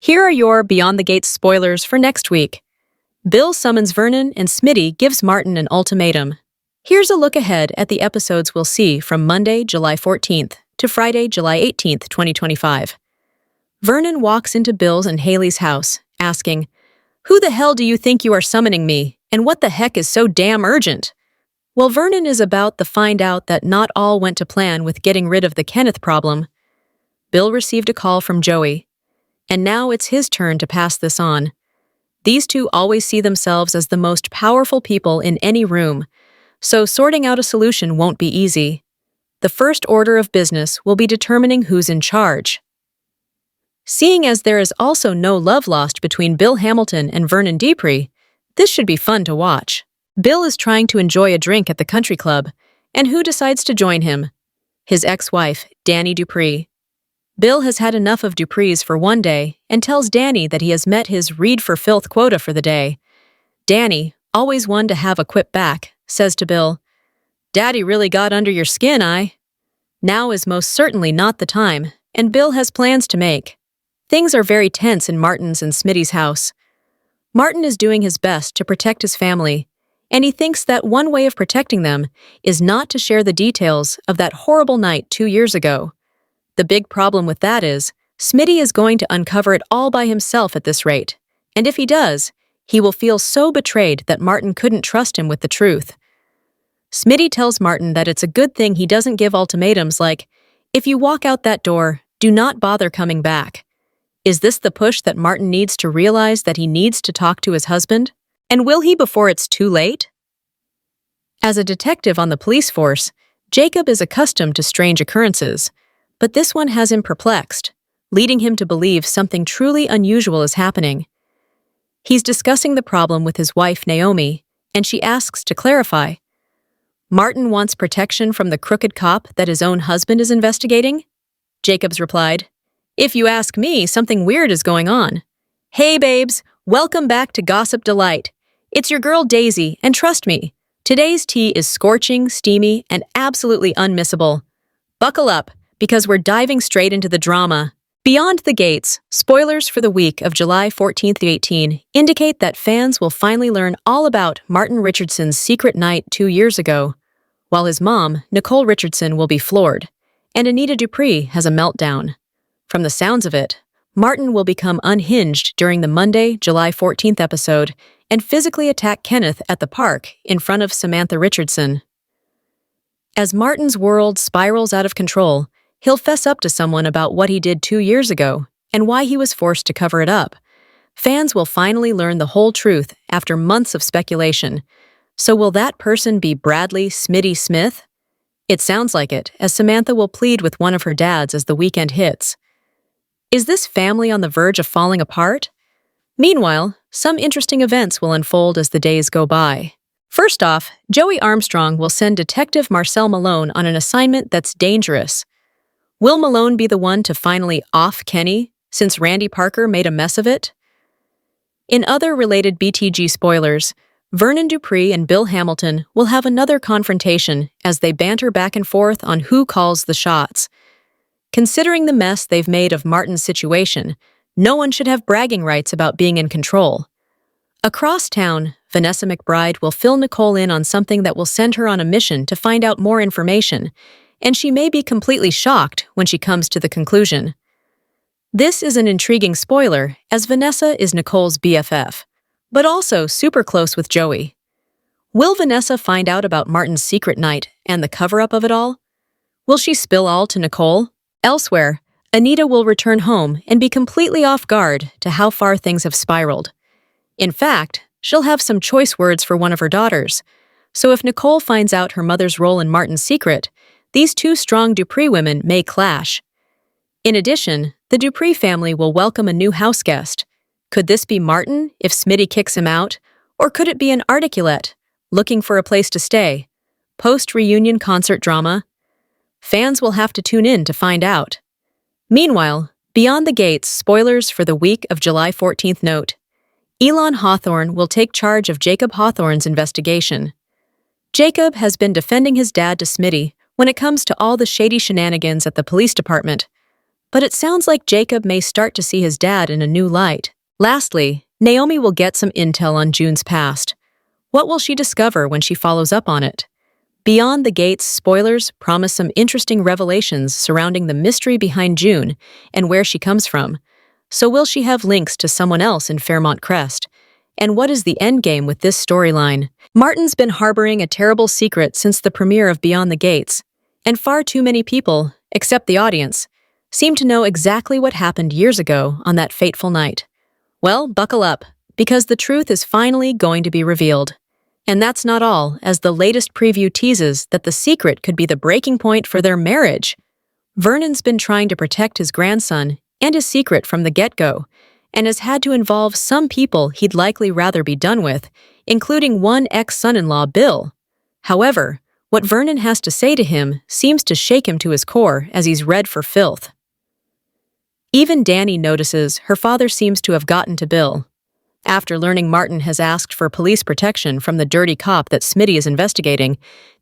Here are your Beyond the Gates spoilers for next week. Bill summons Vernon and Smitty gives Martin an ultimatum. Here's a look ahead at the episodes we'll see from Monday, July 14th to Friday, July 18th, 2025. Vernon walks into Bill's and Hayleys' house, asking, "Who the hell do you think you are summoning me, and what the heck is so damn urgent?" Well, Vernon is about to find out that not all went to plan with getting rid of the Kenneth problem. Bill received a call from Joey, and now it's his turn to pass this on. These two always see themselves as the most powerful people in any room, so sorting out a solution won't be easy. The first order of business will be determining who's in charge. Seeing as there is also no love lost between Bill Hamilton and Vernon Dupree, this should be fun to watch. Bill is trying to enjoy a drink at the country club, and who decides to join him? His ex-wife, Danny Dupree. Bill has had enough of Dupree's for one day and tells Danny that he has met his read for filth quota for the day. Danny, always one to have a quip back, says to Bill, "Daddy really got under your skin, Now is most certainly not the time, and Bill has plans to make. Things are very tense in Martin's and Smitty's house. Martin is doing his best to protect his family, and he thinks that one way of protecting them is not to share the details of that horrible night 2 years ago. The big problem with that is, Smitty is going to uncover it all by himself at this rate, and if he does, he will feel so betrayed that Martin couldn't trust him with the truth. Smitty tells Martin that it's a good thing he doesn't give ultimatums like, "If you walk out that door, do not bother coming back." Is this the push that Martin needs to realize that he needs to talk to his husband? And will he before it's too late? As a detective on the police force, Jacob is accustomed to strange occurrences, but this one has him perplexed, leading him to believe something truly unusual is happening. He's discussing the problem with his wife, Naomi, and she asks to clarify. Martin wants protection from the crooked cop that his own husband is investigating? Jacobs replied, "If you ask me, something weird is going on. Hey, babes, welcome back to Gossip Delight. It's your girl Daisy, and trust me, today's tea is scorching, steamy, and absolutely unmissable. Buckle up, because we're diving straight into the drama. Beyond the Gates, spoilers for the week of July 14th to 18 indicate that fans will finally learn all about Martin Richardson's secret night 2 years ago, while his mom, Nicole Richardson, will be floored, and Anita Dupree has a meltdown. From the sounds of it, Martin will become unhinged during the Monday, July 14th episode and physically attack Kenneth at the park in front of Samantha Richardson. As Martin's world spirals out of control, he'll fess up to someone about what he did 2 years ago and why he was forced to cover it up. Fans will finally learn the whole truth after months of speculation. So will that person be Bradley Smitty Smith? It sounds like it, as Samantha will plead with one of her dads as the weekend hits. Is this family on the verge of falling apart? Meanwhile, some interesting events will unfold as the days go by. First off, Joey Armstrong will send Detective Marcel Malone on an assignment that's dangerous. Will Malone be the one to finally off Kenny, since Randy Parker made a mess of it? In other related BTG spoilers, Vernon Dupree and Bill Hamilton will have another confrontation as they banter back and forth on who calls the shots. Considering the mess they've made of Martin's situation, no one should have bragging rights about being in control. Across town, Vanessa McBride will fill Nicole in on something that will send her on a mission to find out more information, and she may be completely shocked when she comes to the conclusion. This is an intriguing spoiler, as Vanessa is Nicole's BFF, but also super close with Joey. Will Vanessa find out about Martin's secret night and the cover-up of it all? Will she spill all to Nicole? Elsewhere, Anita will return home and be completely off guard to how far things have spiraled. In fact, she'll have some choice words for one of her daughters, so if Nicole finds out her mother's role in Martin's secret, these two strong Dupree women may clash. In addition, the Dupree family will welcome a new house guest. Could this be Martin if Smitty kicks him out, or could it be an articulate, looking for a place to stay? Post-reunion concert drama? Fans will have to tune in to find out. Meanwhile, Beyond the Gates spoilers for the week of July 14th note. Elon Hawthorne will take charge of Jacob Hawthorne's investigation. Jacob has been defending his dad to Smitty when it comes to all the shady shenanigans at the police department, but it sounds like Jacob may start to see his dad in a new light. Lastly, Naomi will get some intel on June's past. What will she discover when she follows up on it? Beyond the Gates spoilers promise some interesting revelations surrounding the mystery behind June and where she comes from. So will she have links to someone else in Fairmont Crest? And what is the endgame with this storyline? Martin's been harboring a terrible secret since the premiere of Beyond the Gates, and far too many people, except the audience, seem to know exactly what happened years ago on that fateful night. Well, buckle up, because the truth is finally going to be revealed. And that's not all, as the latest preview teases that the secret could be the breaking point for their marriage. Vernon's been trying to protect his grandson and his secret from the get-go, and has had to involve some people he'd likely rather be done with, including one ex-son-in-law, Bill. However, what Vernon has to say to him seems to shake him to his core as he's red for filth. Even Danny notices her father seems to have gotten to Bill. After learning Martin has asked for police protection from the dirty cop that Smitty is investigating,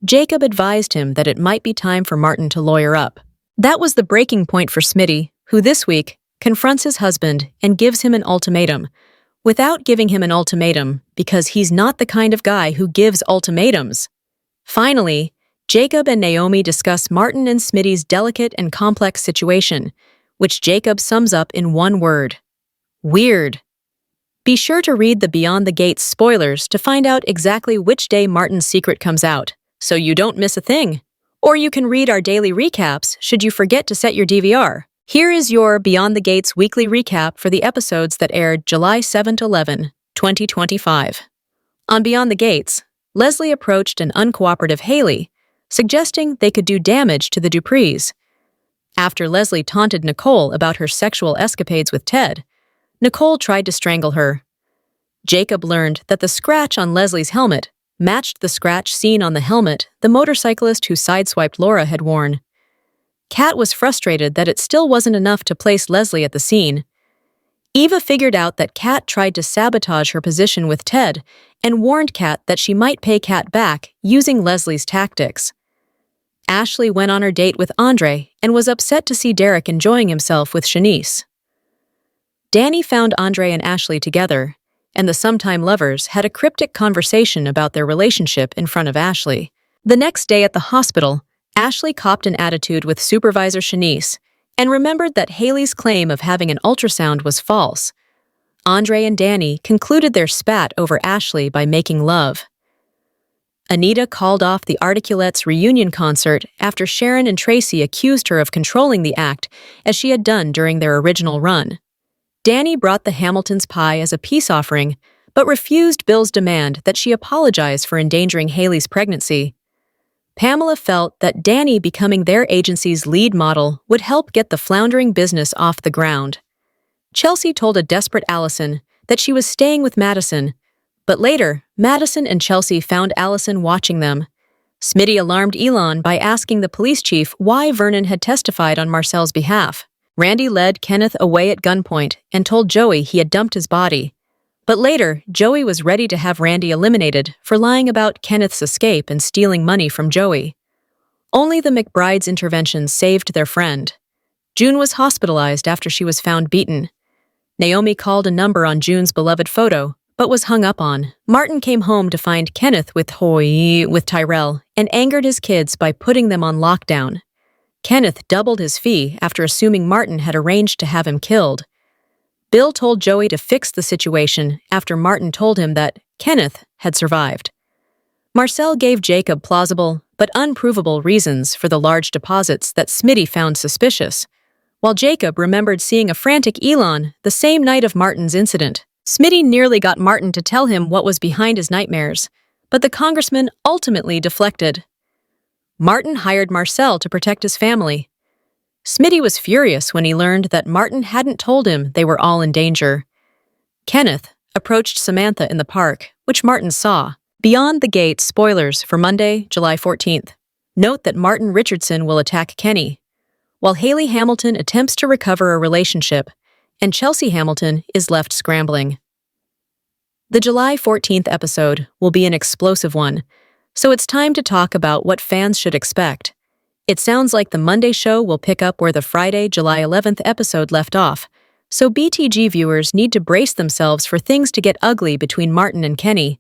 Jacob advised him that it might be time for Martin to lawyer up. That was the breaking point for Smitty, who this week confronts his husband and gives him an ultimatum, without giving him an ultimatum because he's not the kind of guy who gives ultimatums. Finally, Jacob and Naomi discuss Martin and Smitty's delicate and complex situation, which Jacob sums up in one word: weird. Be sure to read the Beyond the Gates spoilers to find out exactly which day Martin's secret comes out, so you don't miss a thing. Or you can read our daily recaps should you forget to set your DVR. Here is your Beyond the Gates weekly recap for the episodes that aired July 7-11, 2025. On Beyond the Gates, Leslie approached an uncooperative Hayley, suggesting they could do damage to the Duprees. After Leslie taunted Nicole about her sexual escapades with Ted, Nicole tried to strangle her. Jacob learned that the scratch on Leslie's helmet matched the scratch seen on the helmet the motorcyclist who sideswiped Laura had worn. Kat was frustrated that it still wasn't enough to place Leslie at the scene. Eva figured out that Kat tried to sabotage her position with Ted and warned Kat that she might pay Kat back using Leslie's tactics. Ashley went on her date with Andre and was upset to see Derek enjoying himself with Shanice. Danny found Andre and Ashley together, and the sometime lovers had a cryptic conversation about their relationship in front of Ashley. The next day at the hospital, Ashley copped an attitude with Supervisor Shanice and remembered that Hayleys' claim of having an ultrasound was false. Andre and Danny concluded their spat over Ashley by making love. Anita called off the Articulettes' reunion concert after Sharon and Tracy accused her of controlling the act as she had done during their original run. Danny brought the Hamiltons pie as a peace offering, but refused Bill's demand that she apologize for endangering Hayleys' pregnancy. Pamela felt that Danny becoming their agency's lead model would help get the floundering business off the ground. Chelsea told a desperate Allison that she was staying with Madison, but later, Madison and Chelsea found Allison watching them. Smitty alarmed Elon by asking the police chief why Vernon had testified on Marcel's behalf. Randy led Kenneth away at gunpoint and told Joey he had dumped his body. But later, Joey was ready to have Randy eliminated for lying about Kenneth's escape and stealing money from Joey. Only the McBride's intervention saved their friend. June was hospitalized after she was found beaten. Naomi called a number on June's beloved photo, but was hung up on. Martin came home to find Kenneth with Tyrell and angered his kids by putting them on lockdown. Kenneth doubled his fee after assuming Martin had arranged to have him killed. Bill told Joey to fix the situation after Martin told him that Kenneth had survived. Marcel gave Jacob plausible but unprovable reasons for the large deposits that Smitty found suspicious, while Jacob remembered seeing a frantic Elon the same night of Martin's incident. Smitty nearly got Martin to tell him what was behind his nightmares, but the congressman ultimately deflected. Martin hired Marcel to protect his family. Smitty was furious when he learned that Martin hadn't told him they were all in danger. Kenneth approached Samantha in the park, which Martin saw. Beyond the Gate spoilers for Monday, July 14th. Note that Martin Richardson will attack Kenny, while Haley Hamilton attempts to recover a relationship, and Chelsea Hamilton is left scrambling. The July 14th episode will be an explosive one, so it's time to talk about what fans should expect. It sounds like the Monday show will pick up where the Friday, July 11th episode left off, so BTG viewers need to brace themselves for things to get ugly between Martin and Kenny.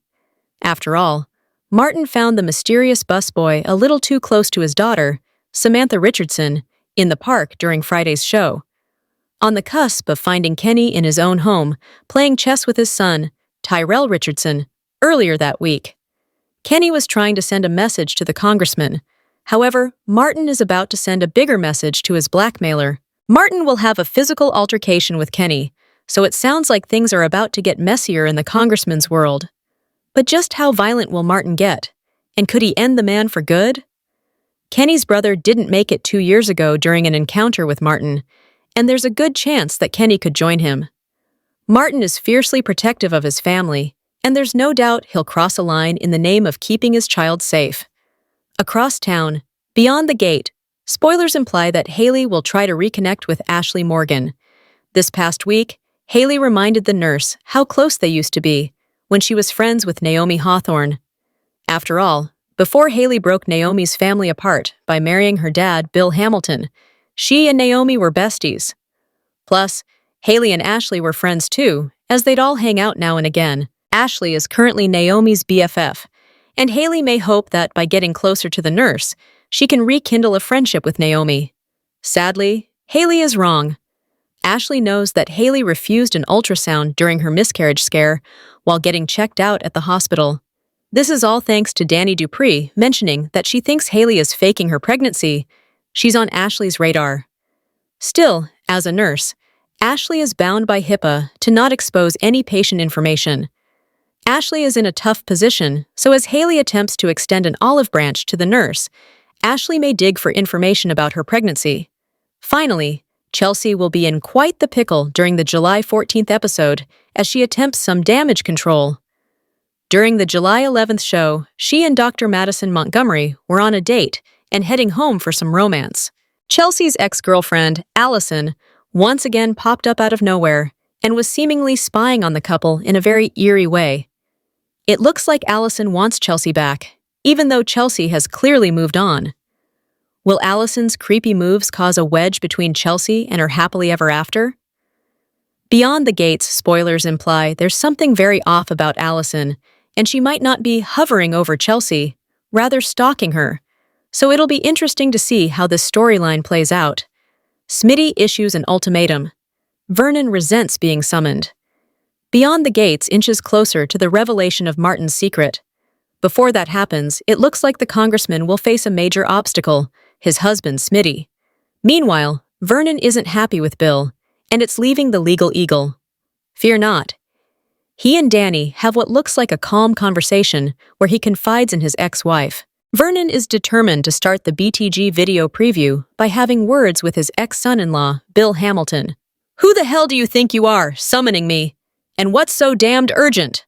After all, Martin found the mysterious busboy a little too close to his daughter, Samantha Richardson, in the park during Friday's show. On the cusp of finding Kenny in his own home, playing chess with his son, Tyrell Richardson, earlier that week. Kenny was trying to send a message to the congressman. However, Martin is about to send a bigger message to his blackmailer. Martin will have a physical altercation with Kenny, so it sounds like things are about to get messier in the congressman's world. But just how violent will Martin get? And could he end the man for good? Kenny's brother didn't make it 2 years ago during an encounter with Martin, and there's a good chance that Kenny could join him. Martin is fiercely protective of his family, and there's no doubt he'll cross a line in the name of keeping his child safe. Across town, beyond the gate, spoilers imply that Hayley will try to reconnect with Ashley Morgan. This past week, Hayley reminded the nurse how close they used to be when she was friends with Naomi Hawthorne. After all, before Hayley broke Naomi's family apart by marrying her dad, Bill Hamilton, she and Naomi were besties. Plus, Hayley and Ashley were friends too, as they'd all hang out now and again. Ashley is currently Naomi's BFF, and Hayley may hope that by getting closer to the nurse, she can rekindle a friendship with Naomi. Sadly, Hayley is wrong. Ashley knows that Hayley refused an ultrasound during her miscarriage scare while getting checked out at the hospital. This is all thanks to Danny Dupree mentioning that she thinks Hayley is faking her pregnancy. She's on Ashley's radar. Still, as a nurse, Ashley is bound by HIPAA to not expose any patient information. Ashley is in a tough position, so as Hayley attempts to extend an olive branch to the nurse, Ashley may dig for information about her pregnancy. Finally, Chelsea will be in quite the pickle during the July 14th episode as she attempts some damage control. During the July 11th show, she and Dr. Madison Montgomery were on a date and heading home for some romance. Chelsea's ex-girlfriend, Allison, once again popped up out of nowhere and was seemingly spying on the couple in a very eerie way. It looks like Allison wants Chelsea back, even though Chelsea has clearly moved on. Will Allison's creepy moves cause a wedge between Chelsea and her happily ever after? Beyond the gates, spoilers imply there's something very off about Allison, and she might not be hovering over Chelsea, rather stalking her. So it'll be interesting to see how this storyline plays out. Smitty issues an ultimatum. Vernon resents being summoned. Beyond the gates inches closer to the revelation of Martin's secret. Before that happens, it looks like the congressman will face a major obstacle, his husband, Smitty. Meanwhile, Vernon isn't happy with Bill, and it's leaving the legal eagle. Fear not. He and Danny have what looks like a calm conversation where he confides in his ex-wife. Vernon is determined to start the BTG video preview by having words with his ex-son-in-law, Bill Hamilton. "Who the hell do you think you are, summoning me? And what's so damned urgent?"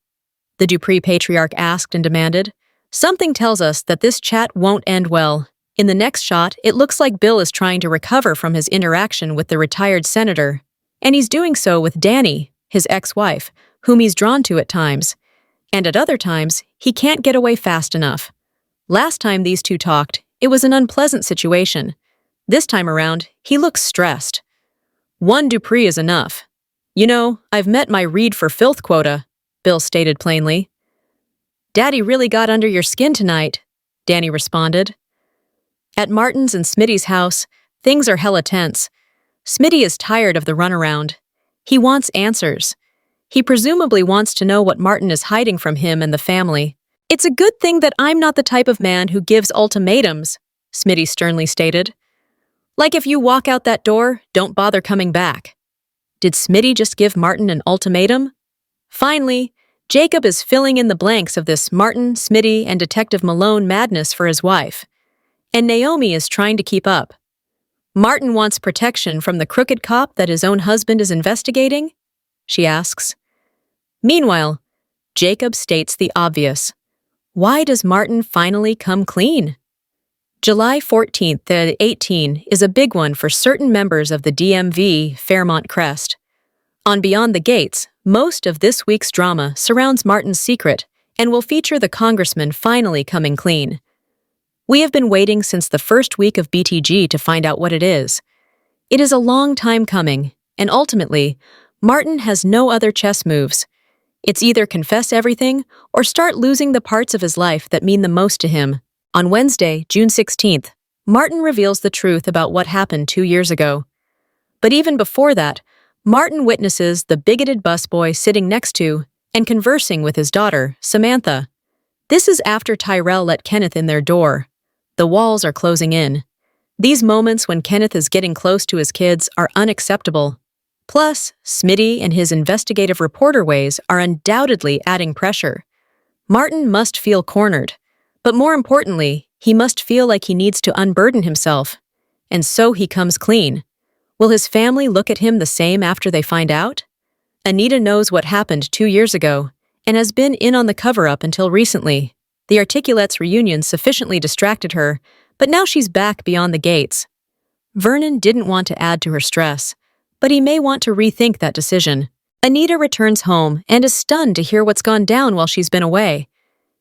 the Dupree patriarch asked and demanded. Something tells us that this chat won't end well. In the next shot, it looks like Bill is trying to recover from his interaction with the retired senator. And he's doing so with Danny, his ex-wife, whom he's drawn to at times. And at other times, he can't get away fast enough. Last time these two talked, it was an unpleasant situation. This time around, he looks stressed. "One Dupree is enough. You know, I've met my read for filth quota," Bill stated plainly. "Daddy really got under your skin tonight," Danny responded. At Martin's and Smitty's house, things are hella tense. Smitty is tired of the runaround. He wants answers. He presumably wants to know what Martin is hiding from him and the family. "It's a good thing that I'm not the type of man who gives ultimatums," Smitty sternly stated. "Like if you walk out that door, don't bother coming back." Did Smitty just give Martin an ultimatum? Finally, Jacob is filling in the blanks of this Martin, Smitty, and Detective Malone madness for his wife. And Naomi is trying to keep up. Martin wants protection from the crooked cop that his own husband is investigating? She asks. Meanwhile, Jacob states the obvious. Why does Martin finally come clean? July 14th at 18 is a big one for certain members of the DMV Fairmont Crest. On Beyond the Gates, most of this week's drama surrounds Martin's secret and will feature the congressman finally coming clean. We have been waiting since the first week of BTG to find out what it is. It is a long time coming, and ultimately, Martin has no other chess moves. It's either confess everything or start losing the parts of his life that mean the most to him. On Wednesday, June 16th, Martin reveals the truth about what happened 2 years ago. But even before that, Martin witnesses the bigoted busboy sitting next to and conversing with his daughter, Samantha. This is after Tyrell let Kenneth in their door. The walls are closing in. These moments when Kenneth is getting close to his kids are unacceptable. Plus, Smitty and his investigative reporter ways are undoubtedly adding pressure. Martin must feel cornered, but more importantly, he must feel like he needs to unburden himself. And so he comes clean. Will his family look at him the same after they find out? Anita knows what happened 2 years ago and has been in on the cover-up until recently. The Articulates reunion sufficiently distracted her, but now she's back beyond the gates. Vernon didn't want to add to her stress, but he may want to rethink that decision. Anita returns home and is stunned to hear what's gone down while she's been away.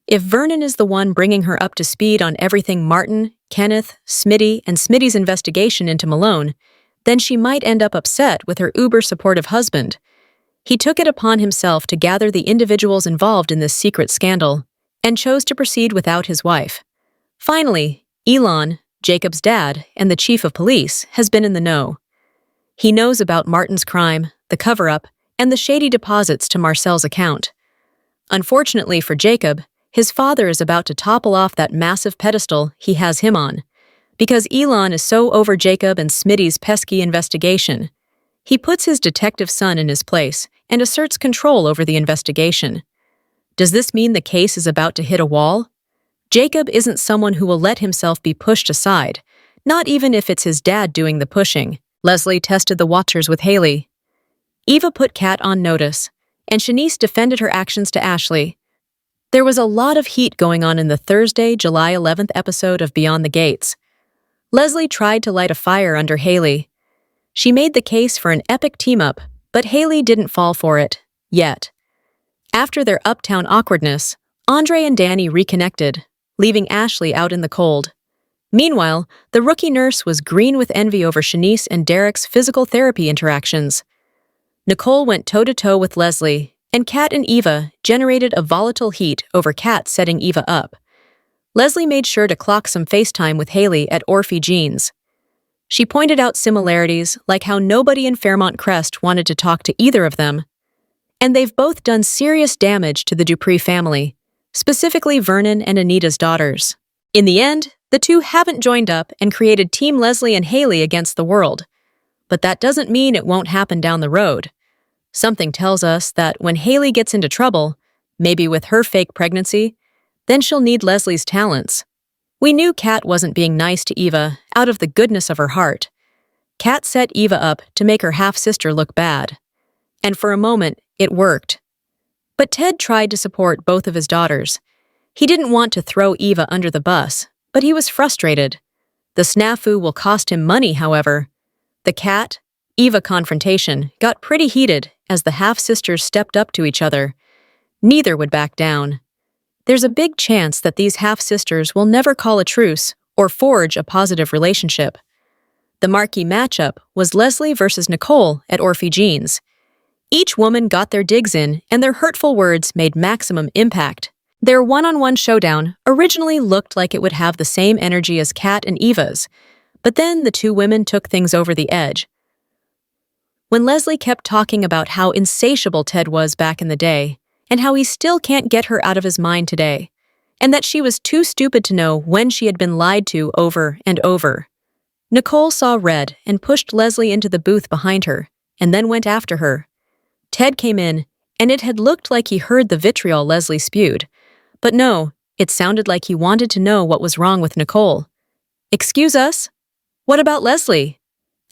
If Vernon is the one bringing her up to speed on everything Martin, Kenneth, Smitty, and Smitty's investigation into Malone, then she might end up upset with her uber-supportive husband. He took it upon himself to gather the individuals involved in this secret scandal, and chose to proceed without his wife. Finally, Elon, Jacob's dad, and the chief of police, has been in the know. He knows about Martin's crime, the cover-up, and the shady deposits to Marcel's account. Unfortunately for Jacob, his father is about to topple off that massive pedestal he has him on, because Elon is so over Jacob and Smitty's pesky investigation. He puts his detective son in his place and asserts control over the investigation. Does this mean the case is about to hit a wall? Jacob isn't someone who will let himself be pushed aside, not even if it's his dad doing the pushing. Leslie tested the waters with Hayley. Eva put Kat on notice, and Shanice defended her actions to Ashley. There was a lot of heat going on in the Thursday, July 11th episode of Beyond the Gates. Leslie tried to light a fire under Hayley. She made the case for an epic team-up, but Hayley didn't fall for it, yet. After their uptown awkwardness, Andre and Danny reconnected, leaving Ashley out in the cold. Meanwhile, the rookie nurse was green with envy over Shanice and Derek's physical therapy interactions. Nicole went toe-to-toe with Leslie, and Kat and Eva generated a volatile heat over Kat setting Eva up. Leslie made sure to clock some FaceTime with Hayley at Orphe Jeans. She pointed out similarities like how nobody in Fairmont Crest wanted to talk to either of them. And they've both done serious damage to the Dupree family, specifically Vernon and Anita's daughters. In the end, the two haven't joined up and created Team Leslie and Hayley against the world. But that doesn't mean it won't happen down the road. Something tells us that when Hayley gets into trouble, maybe with her fake pregnancy, then she'll need Leslie's talents. We knew Kat wasn't being nice to Eva out of the goodness of her heart. Kat set Eva up to make her half-sister look bad. And for a moment, it worked. But Ted tried to support both of his daughters. He didn't want to throw Eva under the bus, but he was frustrated. The snafu will cost him money, however. The Kat-Eva confrontation got pretty heated as the half-sisters stepped up to each other. Neither would back down. There's a big chance that these half-sisters will never call a truce or forge a positive relationship. The marquee matchup was Leslie versus Nicole at Orphe Jeans. Each woman got their digs in, and their hurtful words made maximum impact. Their one-on-one showdown originally looked like it would have the same energy as Kat and Eva's, but then the two women took things over the edge. When Leslie kept talking about how insatiable Ted was back in the day, and how he still can't get her out of his mind today, and that she was too stupid to know when she had been lied to over and over, Nicole saw red and pushed Leslie into the booth behind her, and then went after her. Ted came in, and it had looked like he heard the vitriol Leslie spewed. But no, it sounded like he wanted to know what was wrong with Nicole. "Excuse us? What about Leslie?"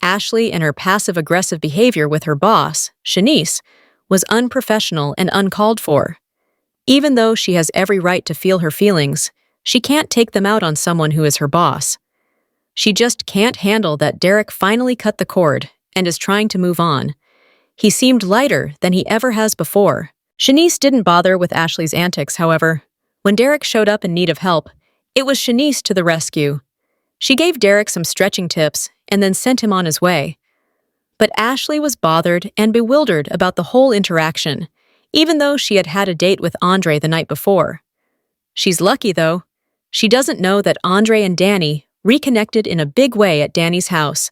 Ashley and her passive-aggressive behavior with her boss, Shanice, was unprofessional and uncalled for. Even though she has every right to feel her feelings, she can't take them out on someone who is her boss. She just can't handle that Derek finally cut the cord and is trying to move on. He seemed lighter than he ever has before. Shanice didn't bother with Ashley's antics, however. When Derek showed up in need of help, It was Shanice to the rescue. She gave Derek some stretching tips and then sent him on his way. But Ashley was bothered and bewildered about the whole interaction, even though she had had a date with Andre the night before. She's lucky, though. She doesn't know that Andre and Danny reconnected in a big way at Danny's house.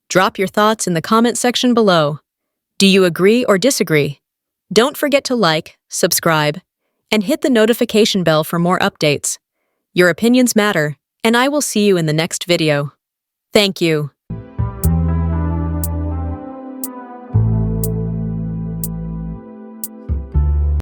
Drop your thoughts in the comment section below. Do you agree or disagree? Don't forget to like, subscribe, and hit the notification bell for more updates. Your opinions matter, and I will see you in the next video. Thank you.